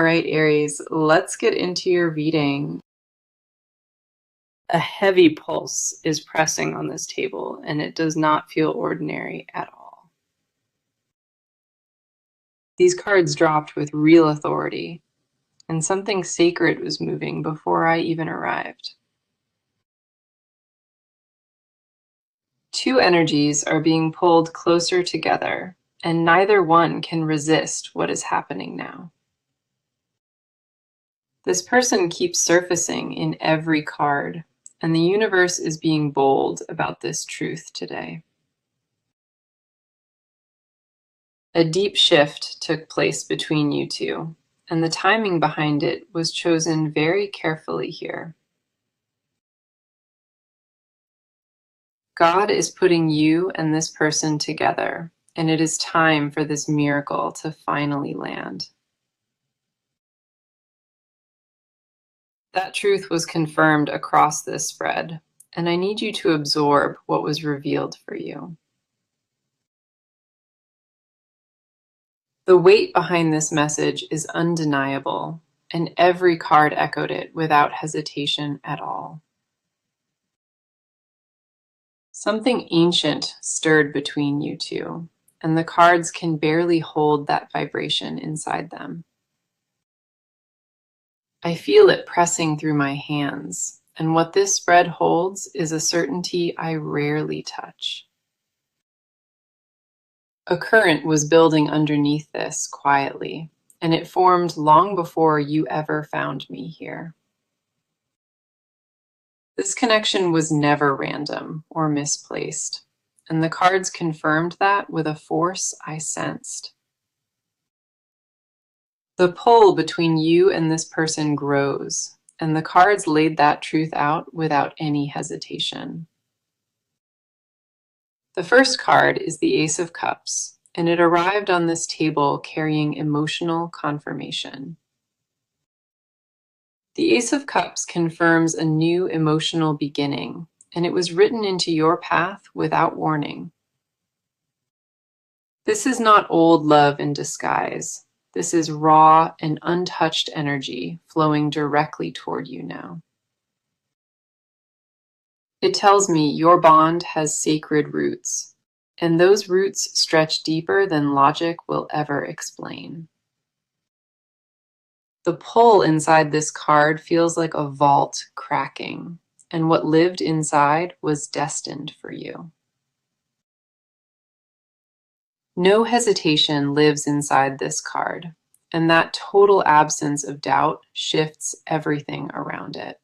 All right, Aries, let's get into your reading. A heavy pulse is pressing on this table, and it does not feel ordinary at all. These cards dropped with real authority, and something sacred was moving before I even arrived. Two energies are being pulled closer together, and neither one can resist what is happening now. This person keeps surfacing in every card, and the universe is being bold about this truth today. A deep shift took place between you two, and the timing behind it was chosen very carefully here. God is putting you and this person together, and it is time for this miracle to finally land. That truth was confirmed across this spread, and I need you to absorb what was revealed for you. The weight behind this message is undeniable, and every card echoed it without hesitation at all. Something ancient stirred between you two, and the cards can barely hold that vibration inside them. I feel it pressing through my hands, and what this spread holds is a certainty I rarely touch. A current was building underneath this quietly, and it formed long before you ever found me here. This connection was never random or misplaced, and the cards confirmed that with a force I sensed. The pull between you and this person grows, and the cards laid that truth out without any hesitation. The first card is the Ace of Cups, and it arrived on this table carrying emotional confirmation. The Ace of Cups confirms a new emotional beginning, and it was written into your path without warning. This is not old love in disguise. This is raw and untouched energy flowing directly toward you now. It tells me your bond has sacred roots, and those roots stretch deeper than logic will ever explain. The pull inside this card feels like a vault cracking, and what lived inside was destined for you. No hesitation lives inside this card, and that total absence of doubt shifts everything around it.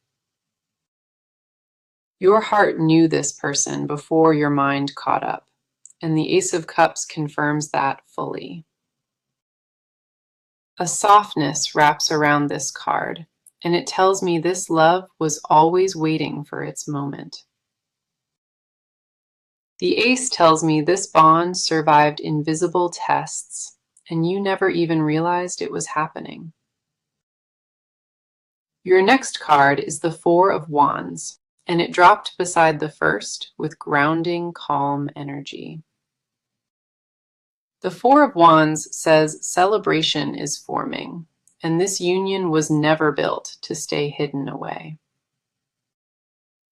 Your heart knew this person before your mind caught up, and the Ace of Cups confirms that fully. A softness wraps around this card, and it tells me this love was always waiting for its moment. The Ace tells me this bond survived invisible tests, and you never even realized it was happening. Your next card is the Four of Wands, and it dropped beside the first with grounding, calm energy. The Four of Wands says celebration is forming, and this union was never built to stay hidden away.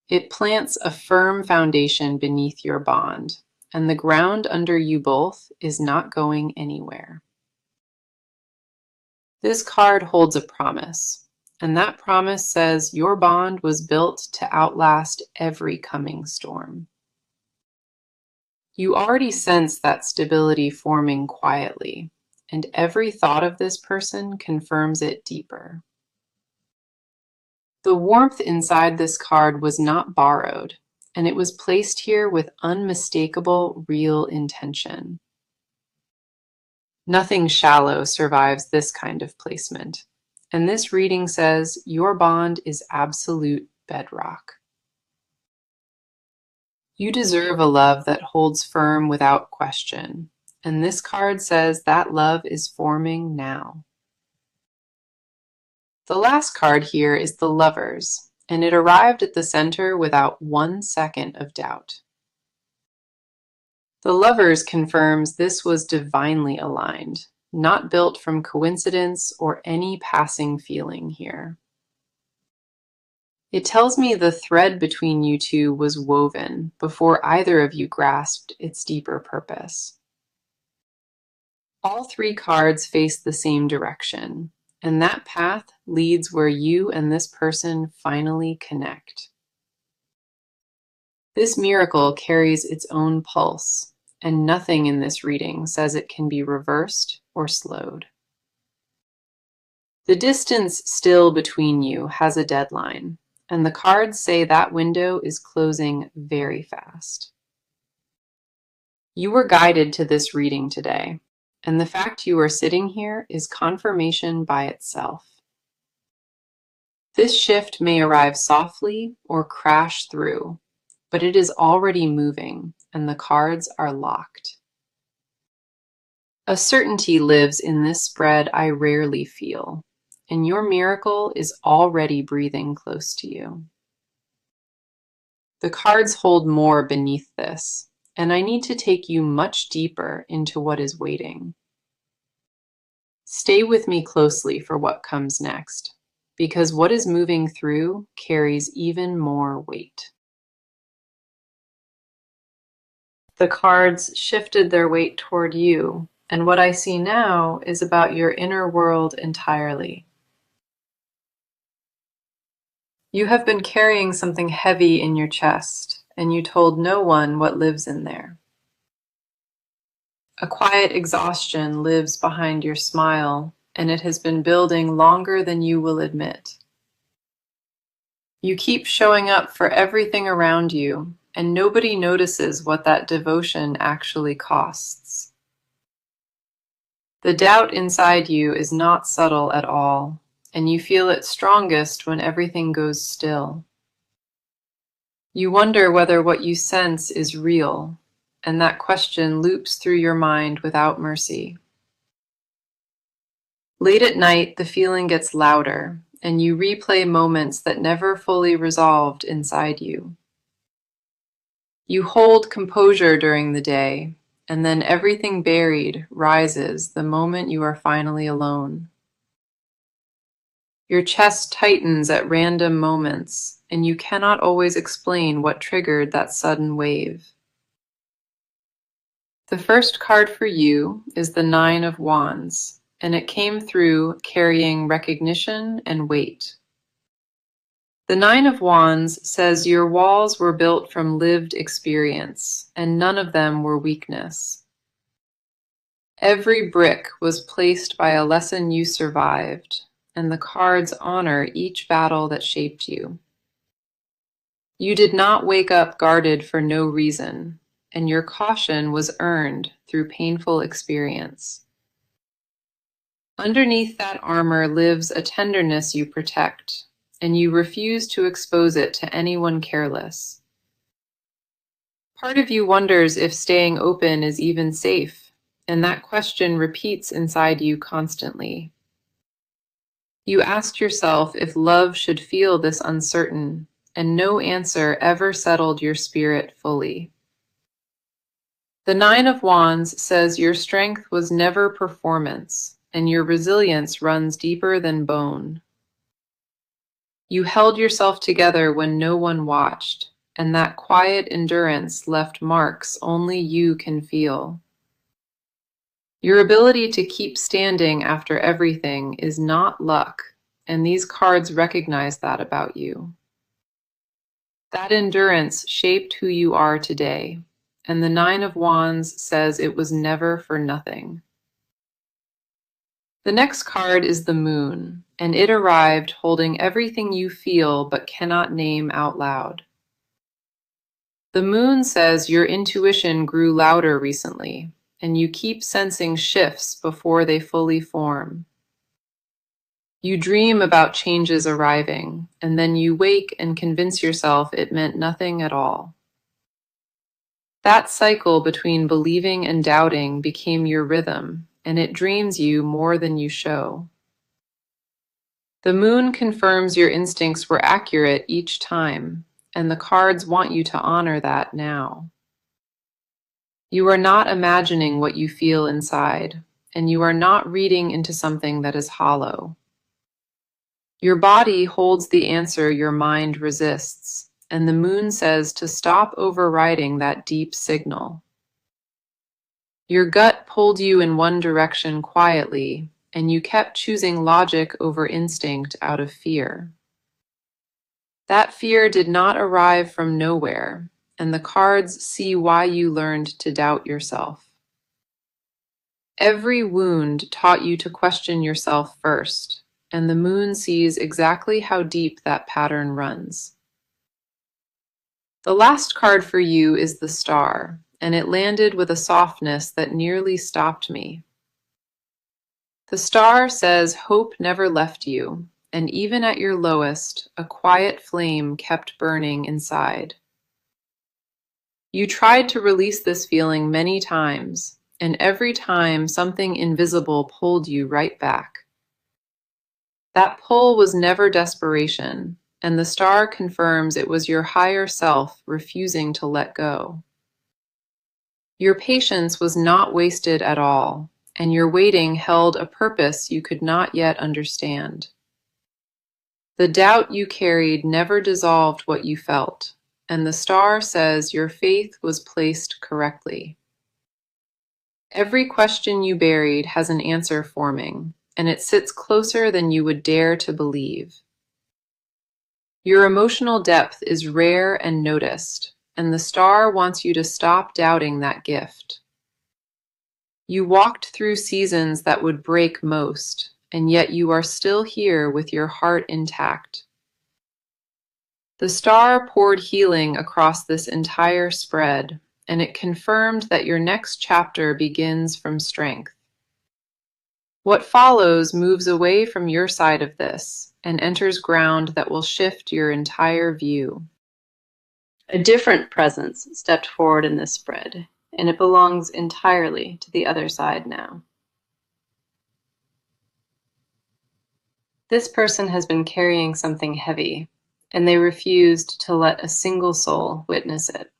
It plants a firm foundation beneath your bond, and the ground under you both is not going anywhere. This card holds a promise, and that promise says your bond was built to outlast every coming storm. You already sense that stability forming quietly, and every thought of this person confirms it deeper. The warmth inside this card was not borrowed, and it was placed here with unmistakable, real intention. Nothing shallow survives this kind of placement, and this reading says your bond is absolute bedrock. You deserve a love that holds firm without question, and this card says that love is forming now. The last card here is the Lovers, and it arrived at the center without 1 second of doubt. The Lovers confirms this was divinely aligned, not built from coincidence or any passing feeling here. It tells me the thread between you two was woven before either of you grasped its deeper purpose. All three cards face the same direction, and that path leads where you and this person finally connect. This miracle carries its own pulse, and nothing in this reading says it can be reversed or slowed. The distance still between you has a deadline, and the cards say that window is closing very fast. You were guided to this reading today, and the fact you are sitting here is confirmation by itself. This shift may arrive softly or crash through, but it is already moving, and the cards are locked. A certainty lives in this spread I rarely feel, and your miracle is already breathing close to you. The cards hold more beneath this, and I need to take you much deeper into what is waiting. Stay with me closely for what comes next, because what is moving through carries even more weight. The cards shifted their weight toward you, and what I see now is about your inner world entirely. You have been carrying something heavy in your chest, and you told no one what lives in there. A quiet exhaustion lives behind your smile, and it has been building longer than you will admit. You keep showing up for everything around you, and nobody notices what that devotion actually costs. The doubt inside you is not subtle at all, and you feel it strongest when everything goes still. You wonder whether what you sense is real, and that question loops through your mind without mercy. Late at night, the feeling gets louder, and you replay moments that never fully resolved inside you. You hold composure during the day, and then everything buried rises the moment you are finally alone. Your chest tightens at random moments, and you cannot always explain what triggered that sudden wave. The first card for you is the Nine of Wands, and it came through carrying recognition and weight. The Nine of Wands says your walls were built from lived experience, and none of them were weakness. Every brick was placed by a lesson you survived, and the cards honor each battle that shaped you. You did not wake up guarded for no reason, and your caution was earned through painful experience. Underneath that armor lives a tenderness you protect, and you refuse to expose it to anyone careless. Part of you wonders if staying open is even safe, and that question repeats inside you constantly. You asked yourself if love should feel this uncertain, and no answer ever settled your spirit fully. The Nine of Wands says your strength was never performance, and your resilience runs deeper than bone. You held yourself together when no one watched, and that quiet endurance left marks only you can feel. Your ability to keep standing after everything is not luck, and these cards recognize that about you. That endurance shaped who you are today, and the Nine of Wands says it was never for nothing. The next card is the Moon, and it arrived holding everything you feel but cannot name out loud. The Moon says your intuition grew louder recently, and you keep sensing shifts before they fully form. You dream about changes arriving, and then you wake and convince yourself it meant nothing at all. That cycle between believing and doubting became your rhythm, and it dreams you more than you show. The Moon confirms your instincts were accurate each time, and the cards want you to honor that now. You are not imagining what you feel inside, and you are not reading into something that is hollow. Your body holds the answer your mind resists, and the moon says to stop overriding that deep signal. Your gut pulled you in one direction quietly, and you kept choosing logic over instinct out of fear. That fear did not arrive from nowhere, and the cards see why you learned to doubt yourself. Every wound taught you to question yourself first, and the moon sees exactly how deep that pattern runs. The last card for you is the Star, and it landed with a softness that nearly stopped me. The Star says hope never left you, and even at your lowest, a quiet flame kept burning inside. You tried to release this feeling many times, and every time something invisible pulled you right back. That pull was never desperation, and the Star confirms it was your higher self refusing to let go. Your patience was not wasted at all, and your waiting held a purpose you could not yet understand. The doubt you carried never dissolved what you felt, and the Star says your faith was placed correctly. Every question you buried has an answer forming, and it sits closer than you would dare to believe. Your emotional depth is rare and noticed, and the Star wants you to stop doubting that gift. You walked through seasons that would break most, and yet you are still here with your heart intact. The Star poured healing across this entire spread, and it confirmed that your next chapter begins from strength. What follows moves away from your side of this and enters ground that will shift your entire view. A different presence stepped forward in this spread, and it belongs entirely to the other side now. This person has been carrying something heavy, and they refused to let a single soul witness it.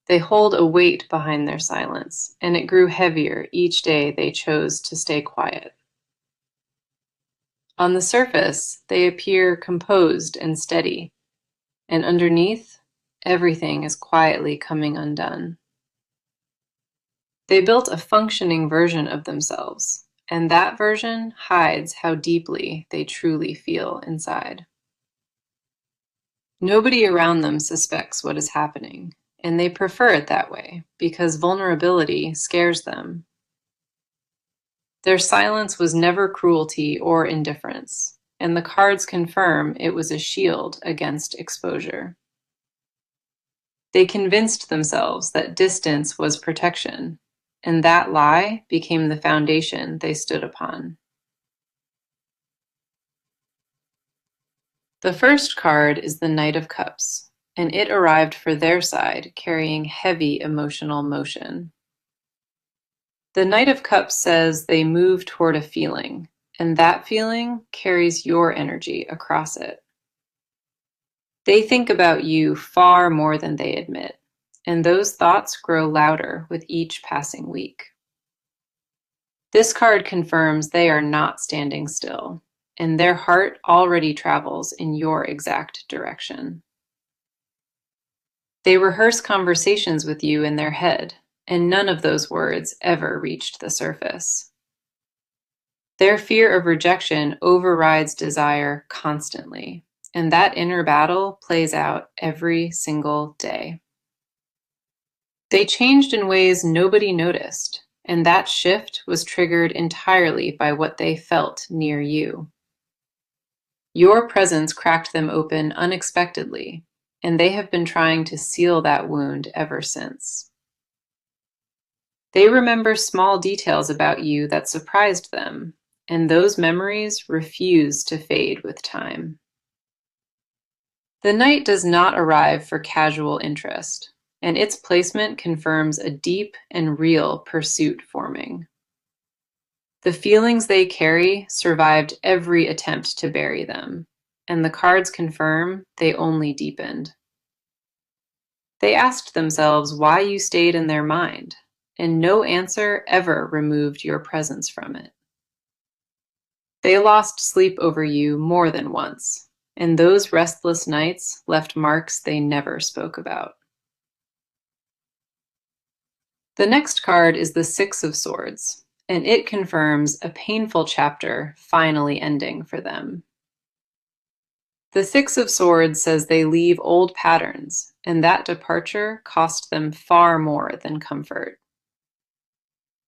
They hold a weight behind their silence, and it grew heavier each day they chose to stay quiet. On the surface, they appear composed and steady, and underneath, everything is quietly coming undone. They built a functioning version of themselves, and that version hides how deeply they truly feel inside. Nobody around them suspects what is happening, and they prefer it that way because vulnerability scares them. Their silence was never cruelty or indifference, and the cards confirm it was a shield against exposure. They convinced themselves that distance was protection, and that lie became the foundation they stood upon. The first card is the Knight of Cups, and it arrived for their side carrying heavy emotional motion. The Knight of Cups says they move toward a feeling, and that feeling carries your energy across it. They think about you far more than they admit, and those thoughts grow louder with each passing week. This card confirms they are not standing still, and their heart already travels in your exact direction. They rehearse conversations with you in their head, and none of those words ever reached the surface. Their fear of rejection overrides desire constantly, and that inner battle plays out every single day. They changed in ways nobody noticed, and that shift was triggered entirely by what they felt near you. Your presence cracked them open unexpectedly, and they have been trying to seal that wound ever since. They remember small details about you that surprised them, and those memories refuse to fade with time. The Knight does not arrive for casual interest, and its placement confirms a deep and real pursuit forming. The feelings they carry survived every attempt to bury them, and the cards confirm they only deepened. They asked themselves why you stayed in their mind, and no answer ever removed your presence from it. They lost sleep over you more than once, and those restless nights left marks they never spoke about. The next card is the Six of Swords, and it confirms a painful chapter finally ending for them. The Six of Swords says they leave old patterns, and that departure cost them far more than comfort.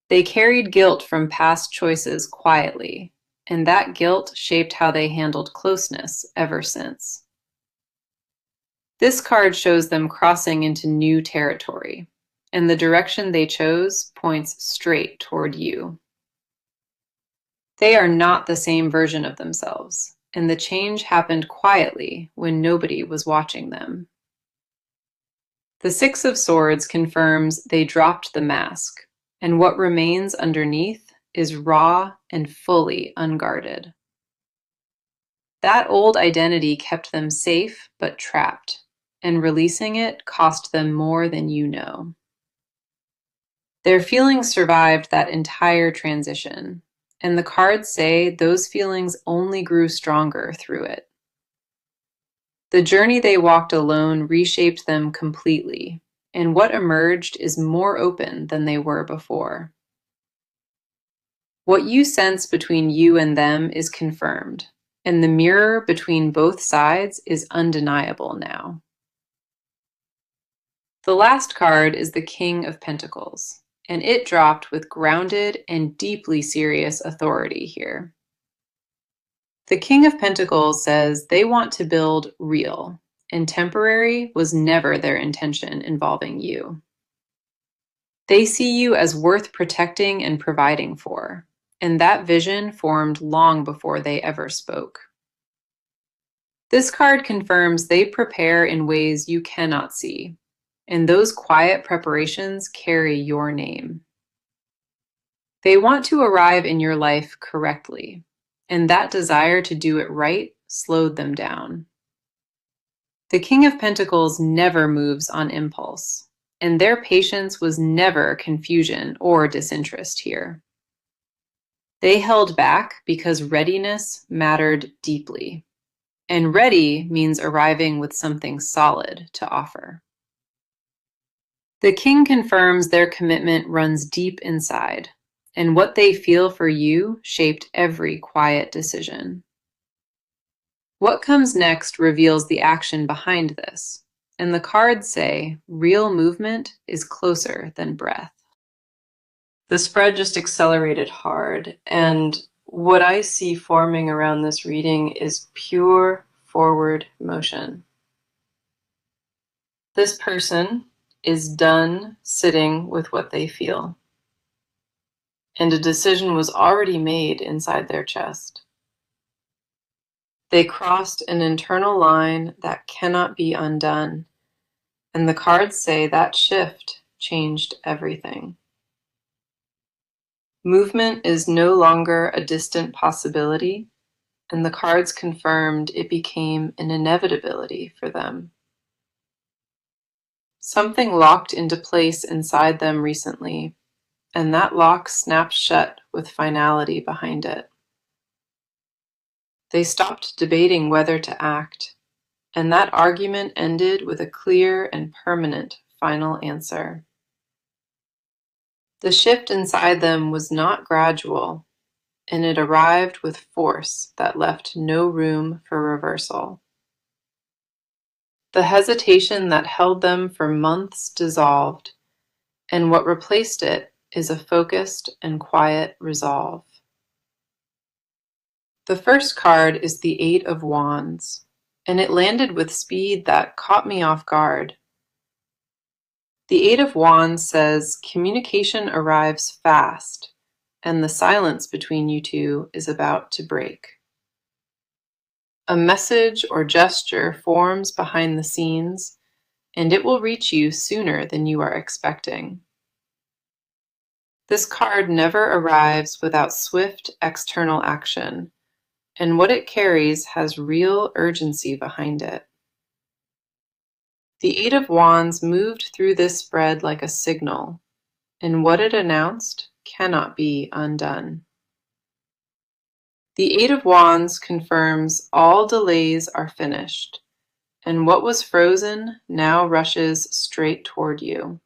They carried guilt from past choices quietly, and that guilt shaped how they handled closeness ever since. This card shows them crossing into new territory, and the direction they chose points straight toward you. They are not the same version of themselves, and the change happened quietly when nobody was watching them. The Six of Swords confirms they dropped the mask, and what remains underneath is raw and fully unguarded. That old identity kept them safe but trapped, and releasing it cost them more than you know. Their feelings survived that entire transition, and the cards say those feelings only grew stronger through it. The journey they walked alone reshaped them completely, and what emerged is more open than they were before. What you sense between you and them is confirmed, and the mirror between both sides is undeniable now. The last card is the King of Pentacles, and it dropped with grounded and deeply serious authority here. The King of Pentacles says they want to build real, and temporary was never their intention involving you. They see you as worth protecting and providing for, and that vision formed long before they ever spoke. This card confirms they prepare in ways you cannot see, and those quiet preparations carry your name. They want to arrive in your life correctly, and that desire to do it right slowed them down. The King of Pentacles never moves on impulse, and their patience was never confusion or disinterest here. They held back because readiness mattered deeply, and ready means arriving with something solid to offer. The King confirms their commitment runs deep inside, and what they feel for you shaped every quiet decision. What comes next reveals the action behind this, and the cards say real movement is closer than breath. The spread just accelerated hard, and what I see forming around this reading is pure forward motion. This person is done sitting with what they feel, and a decision was already made inside their chest. They crossed an internal line that cannot be undone, and the cards say that shift changed everything. Movement is no longer a distant possibility, and the cards confirmed it became an inevitability for them. Something locked into place inside them recently, and that lock snapped shut with finality behind it. They stopped debating whether to act, and that argument ended with a clear and permanent final answer. The shift inside them was not gradual, and it arrived with force that left no room for reversal. The hesitation that held them for months dissolved, and what replaced it is a focused and quiet resolve. The first card is the Eight of Wands, and it landed with speed that caught me off guard. The Eight of Wands says communication arrives fast, and the silence between you two is about to break. A message or gesture forms behind the scenes, and it will reach you sooner than you are expecting. This card never arrives without swift external action, and what it carries has real urgency behind it. The Eight of Wands moved through this spread like a signal, and what it announced cannot be undone. The Eight of Wands confirms all delays are finished, and what was frozen now rushes straight toward you.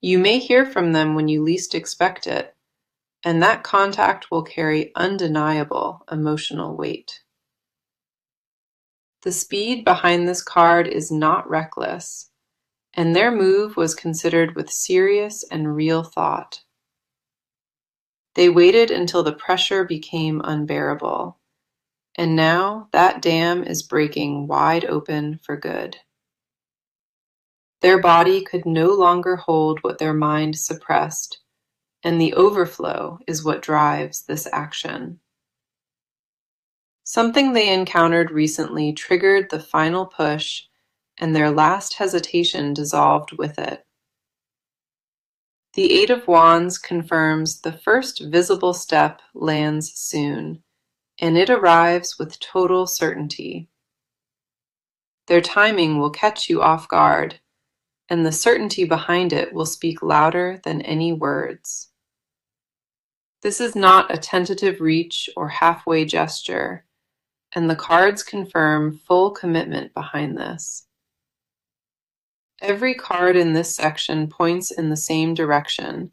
You may hear from them when you least expect it, and that contact will carry undeniable emotional weight. The speed behind this card is not reckless, and their move was considered with serious and real thought. They waited until the pressure became unbearable, and now that dam is breaking wide open for good. Their body could no longer hold what their mind suppressed, and the overflow is what drives this action. Something they encountered recently triggered the final push, and their last hesitation dissolved with it. The Eight of Wands confirms the first visible step lands soon, and it arrives with total certainty. Their timing will catch you off guard, and the certainty behind it will speak louder than any words. This is not a tentative reach or halfway gesture, and the cards confirm full commitment behind this. Every card in this section points in the same direction,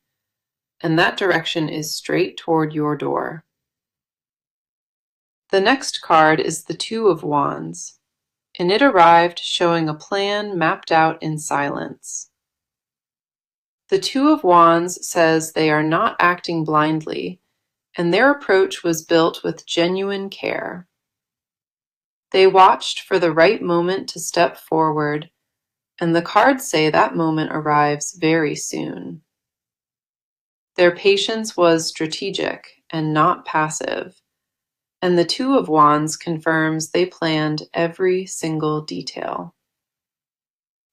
and that direction is straight toward your door. The next card is the Two of Wands, and it arrived showing a plan mapped out in silence. The Two of Wands says they are not acting blindly, and their approach was built with genuine care. They watched for the right moment to step forward, and the cards say that moment arrives very soon. Their patience was strategic and not passive, and the Two of Wands confirms they planned every single detail.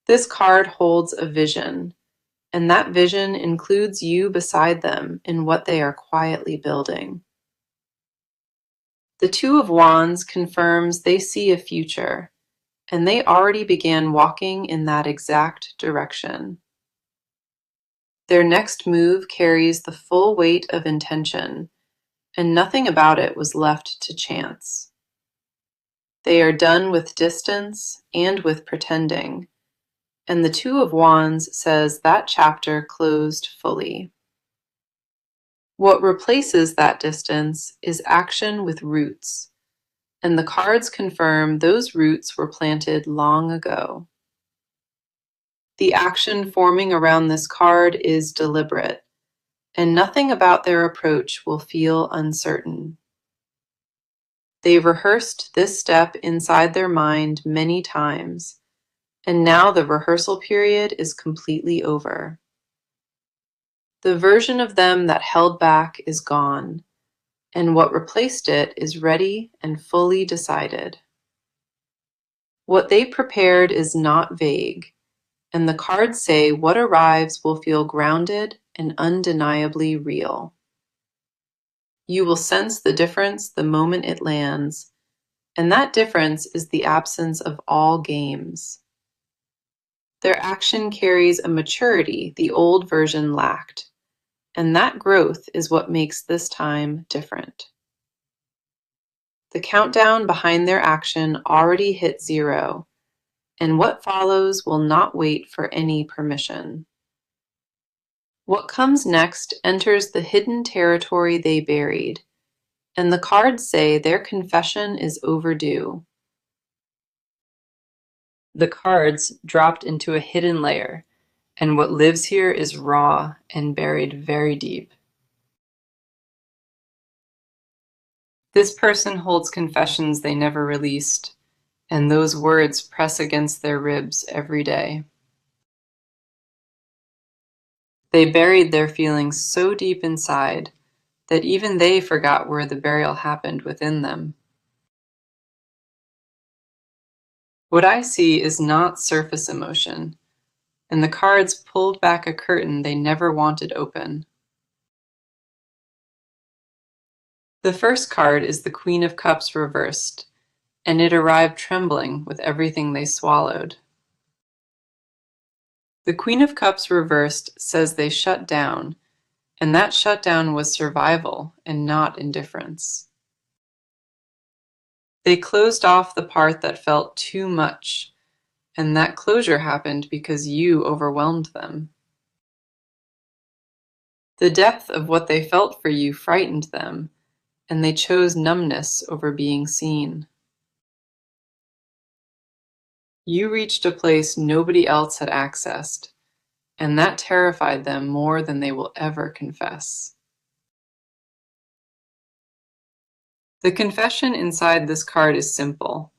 This card holds a vision, and that vision includes you beside them in what they are quietly building. The Two of Wands confirms they see a future, and they already began walking in that exact direction. Their next move carries the full weight of intention, and nothing about it was left to chance. They are done with distance and with pretending, and the Two of Wands says that chapter closed fully. What replaces that distance is action with roots, and the cards confirm those roots were planted long ago. The action forming around this card is deliberate, and nothing about their approach will feel uncertain. They rehearsed this step inside their mind many times, and now the rehearsal period is completely over. The version of them that held back is gone, and what replaced it is ready and fully decided. What they prepared is not vague, and the cards say what arrives will feel grounded and undeniably real. You will sense the difference the moment it lands, and that difference is the absence of all games. Their action carries a maturity the old version lacked, and that growth is what makes this time different. The countdown behind their action already hit 0, and what follows will not wait for any permission. What comes next enters the hidden territory they buried, and the cards say their confession is overdue. The cards dropped into a hidden layer, and what lives here is raw and buried very deep. This person holds confessions they never released, and those words press against their ribs every day. They buried their feelings so deep inside that even they forgot where the burial happened within them. What I see is not surface emotion, and the cards pulled back a curtain they never wanted open. The first card is the Queen of Cups reversed, and it arrived trembling with everything they swallowed. The Queen of Cups reversed says they shut down, and that shutdown was survival and not indifference. They closed off the part that felt too much, and that closure happened because you overwhelmed them. The depth of what they felt for you frightened them, and they chose numbness over being seen. You reached a place nobody else had accessed, and that terrified them more than they will ever confess. The confession inside this card is simple,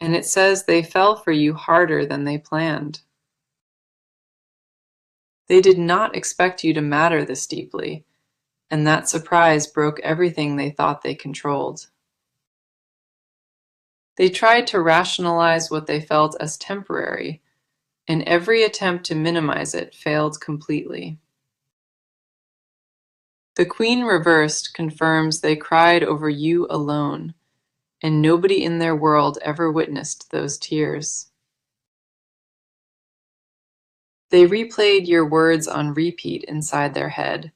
and it says they fell for you harder than they planned. They did not expect you to matter this deeply, and that surprise broke everything they thought they controlled. They tried to rationalize what they felt as temporary, and every attempt to minimize it failed completely. The Queen reversed confirms they cried over you alone, and nobody in their world ever witnessed those tears. They replayed your words on repeat inside their head,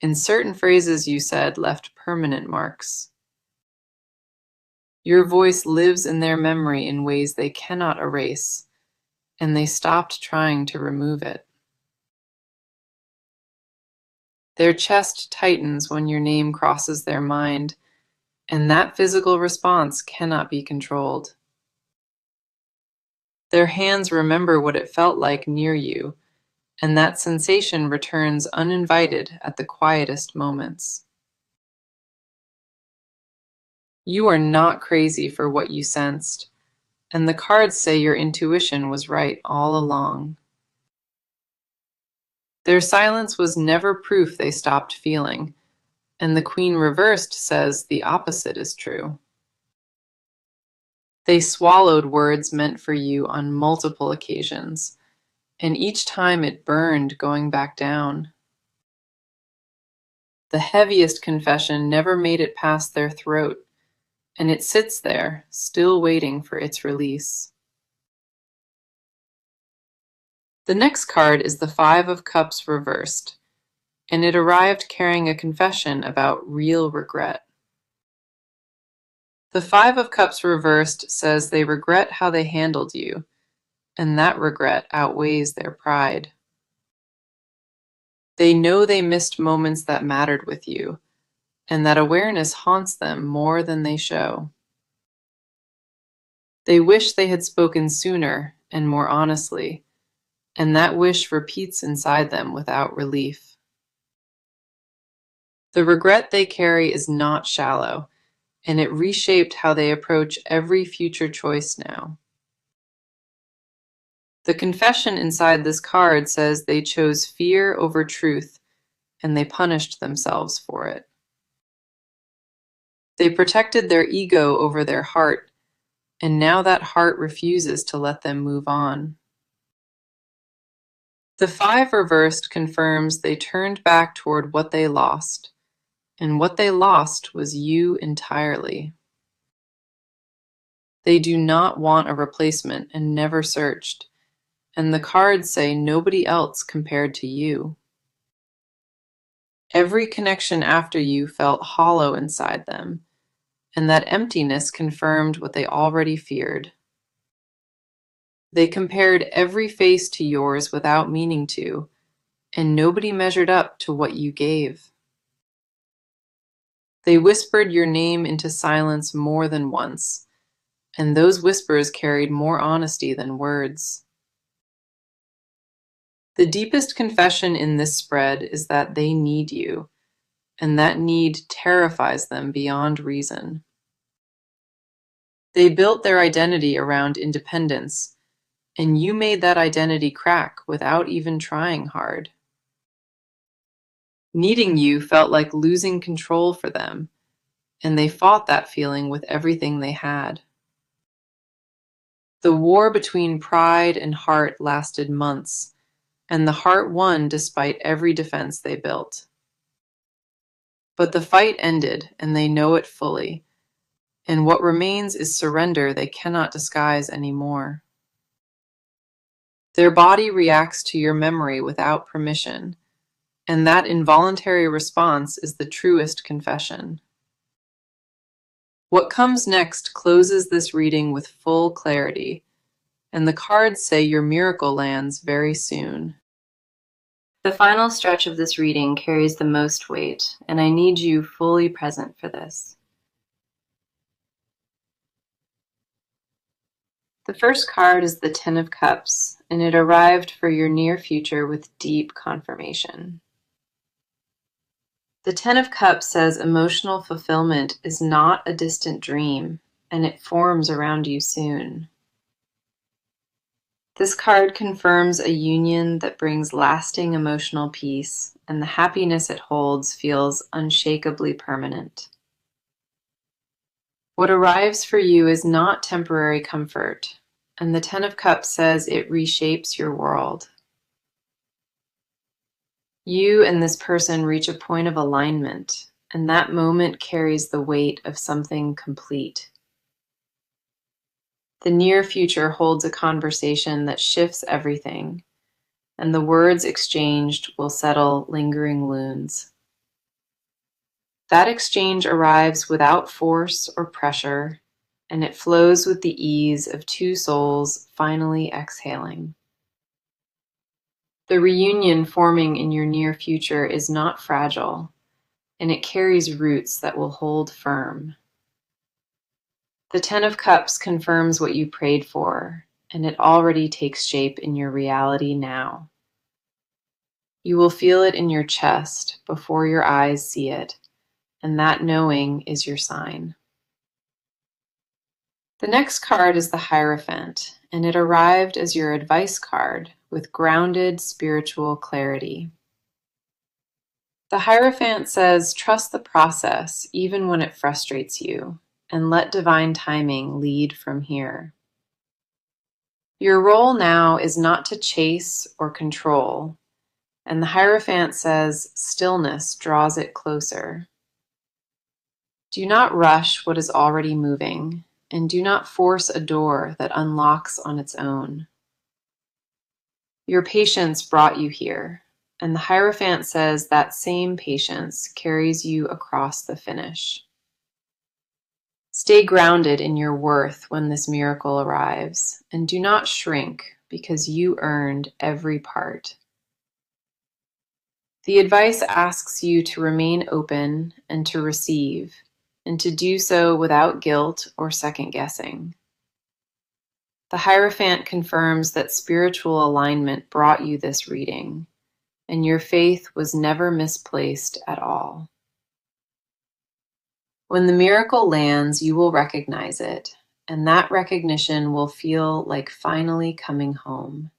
and certain phrases you said left permanent marks. Your voice lives in their memory in ways they cannot erase, and they stopped trying to remove it. Their chest tightens when your name crosses their mind, and that physical response cannot be controlled. Their hands remember what it felt like near you, and that sensation returns uninvited at the quietest moments. You are not crazy for what you sensed, and the cards say your intuition was right all along. Their silence was never proof they stopped feeling, and the Queen reversed says the opposite is true. They swallowed words meant for you on multiple occasions, and each time it burned going back down. The heaviest confession never made it past their throat, and it sits there, still waiting for its release. The next card is the Five of Cups reversed, and it arrived carrying a confession about real regret. The Five of Cups reversed says they regret how they handled you, and that regret outweighs their pride. They know they missed moments that mattered with you, and that awareness haunts them more than they show. They wish they had spoken sooner and more honestly, and that wish repeats inside them without relief. The regret they carry is not shallow, and it reshaped how they approach every future choice now. The confession inside this card says they chose fear over truth, and they punished themselves for it. They protected their ego over their heart, and now that heart refuses to let them move on. The Five reversed confirms they turned back toward what they lost, and what they lost was you entirely. They do not want a replacement and never searched, and the cards say nobody else compared to you. Every connection after you felt hollow inside them, and that emptiness confirmed what they already feared. They compared every face to yours without meaning to, and nobody measured up to what you gave. They whispered your name into silence more than once, and those whispers carried more honesty than words. The deepest confession in this spread is that they need you, and that need terrifies them beyond reason. They built their identity around independence, and you made that identity crack without even trying hard. Needing you felt like losing control for them, and they fought that feeling with everything they had. The war between pride and heart lasted months, and the heart won despite every defense they built. But the fight ended, and they know it fully, and what remains is surrender they cannot disguise anymore. Their body reacts to your memory without permission, and that involuntary response is the truest confession. What comes next closes this reading with full clarity, and the cards say your miracle lands very soon. The final stretch of this reading carries the most weight, and I need you fully present for this. The first card is the Ten of Cups, and it arrived for your near future with deep confirmation. The Ten of Cups says emotional fulfillment is not a distant dream, and it forms around you soon. This card confirms a union that brings lasting emotional peace, and the happiness it holds feels unshakably permanent. What arrives for you is not temporary comfort, and the Ten of Cups says it reshapes your world. You and this person reach a point of alignment, and that moment carries the weight of something complete. The near future holds a conversation that shifts everything, and the words exchanged will settle lingering wounds. That exchange arrives without force or pressure, and it flows with the ease of two souls finally exhaling. The reunion forming in your near future is not fragile, and it carries roots that will hold firm. The Ten of Cups confirms what you prayed for, and it already takes shape in your reality now. You will feel it in your chest before your eyes see it, and that knowing is your sign. The next card is the Hierophant, and it arrived as your advice card with grounded spiritual clarity. The Hierophant says, trust the process even when it frustrates you, and let divine timing lead from here. Your role now is not to chase or control, and the Hierophant says stillness draws it closer. Do not rush what is already moving, and do not force a door that unlocks on its own. Your patience brought you here, and the Hierophant says that same patience carries you across the finish. Stay grounded in your worth when this miracle arrives, and do not shrink because you earned every part. The advice asks you to remain open and to receive, and to do so without guilt or second guessing. The Hierophant confirms that spiritual alignment brought you this reading, and your faith was never misplaced at all. When the miracle lands, you will recognize it, and that recognition will feel like finally coming home.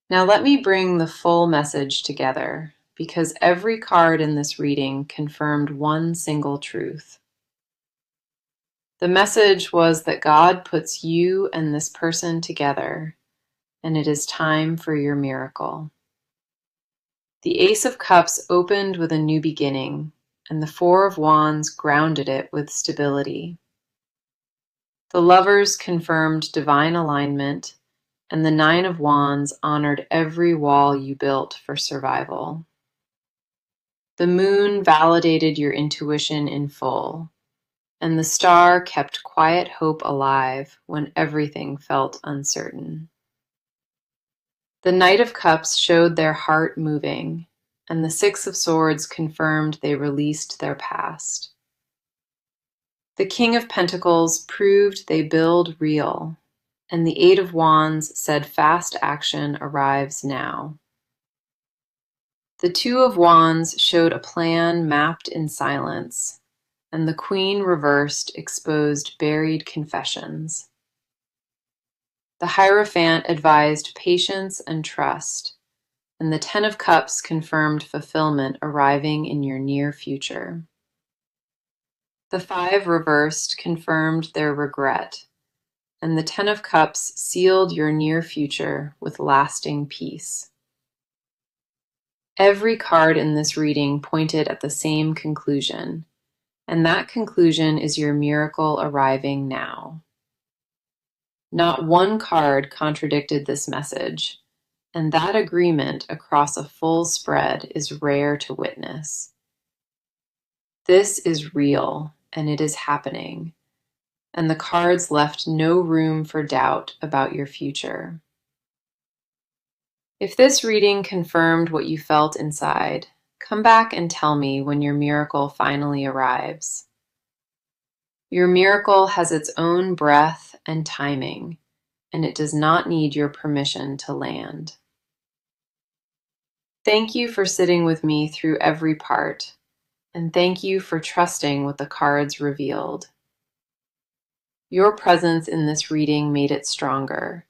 Now let me bring the full message together, because every card in this reading confirmed one single truth. The message was that God puts you and this person together, and it is time for your miracle. The Ace of Cups opened with a new beginning, and the Four of Wands grounded it with stability. The Lovers confirmed divine alignment, and the Nine of Wands honored every wall you built for survival. The Moon validated your intuition in full, and the Star kept quiet hope alive when everything felt uncertain. The Knight of Cups showed their heart moving, and the Six of Swords confirmed they released their past. The King of Pentacles proved they build real, and the Eight of Wands said fast action arrives now. The Two of Wands showed a plan mapped in silence, and the Queen reversed exposed buried confessions. The Hierophant advised patience and trust, and the Ten of Cups confirmed fulfillment arriving in your near future. The Five reversed confirmed their regret, and the Ten of Cups sealed your near future with lasting peace. Every card in this reading pointed at the same conclusion, and that conclusion is your miracle arriving now. Not one card contradicted this message, and that agreement across a full spread is rare to witness. This is real, and it is happening, and the cards left no room for doubt about your future. If this reading confirmed what you felt inside, come back and tell me when your miracle finally arrives. Your miracle has its own breath and timing, and it does not need your permission to land. Thank you for sitting with me through every part, and thank you for trusting what the cards revealed. Your presence in this reading made it stronger,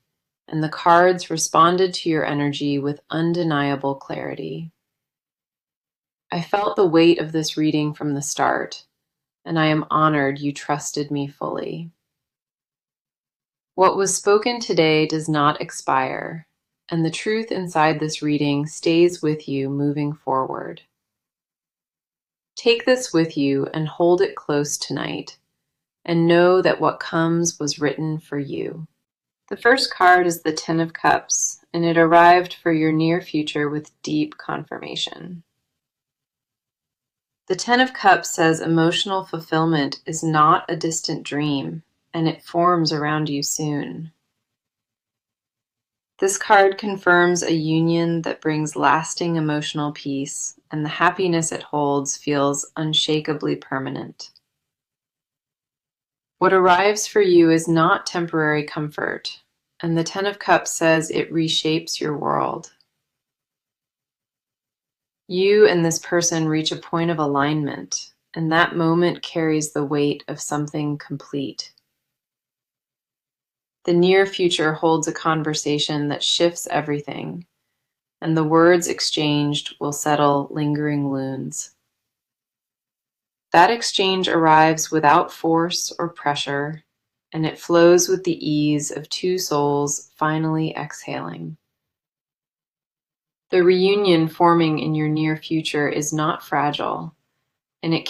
and the cards responded to your energy with undeniable clarity. I felt the weight of this reading from the start, and I am honored you trusted me fully. What was spoken today does not expire, and the truth inside this reading stays with you moving forward. Take this with you and hold it close tonight, and know that what comes was written for you. The first card is the Ten of Cups, and it arrived for your near future with deep confirmation. The Ten of Cups says emotional fulfillment is not a distant dream, and it forms around you soon. This card confirms a union that brings lasting emotional peace, and the happiness it holds feels unshakably permanent. What arrives for you is not temporary comfort, and the Ten of Cups says it reshapes your world. You and this person reach a point of alignment, and that moment carries the weight of something complete. The near future holds a conversation that shifts everything, and the words exchanged will settle lingering wounds. That exchange arrives without force or pressure, and it flows with the ease of two souls finally exhaling. The reunion forming in your near future is not fragile, and it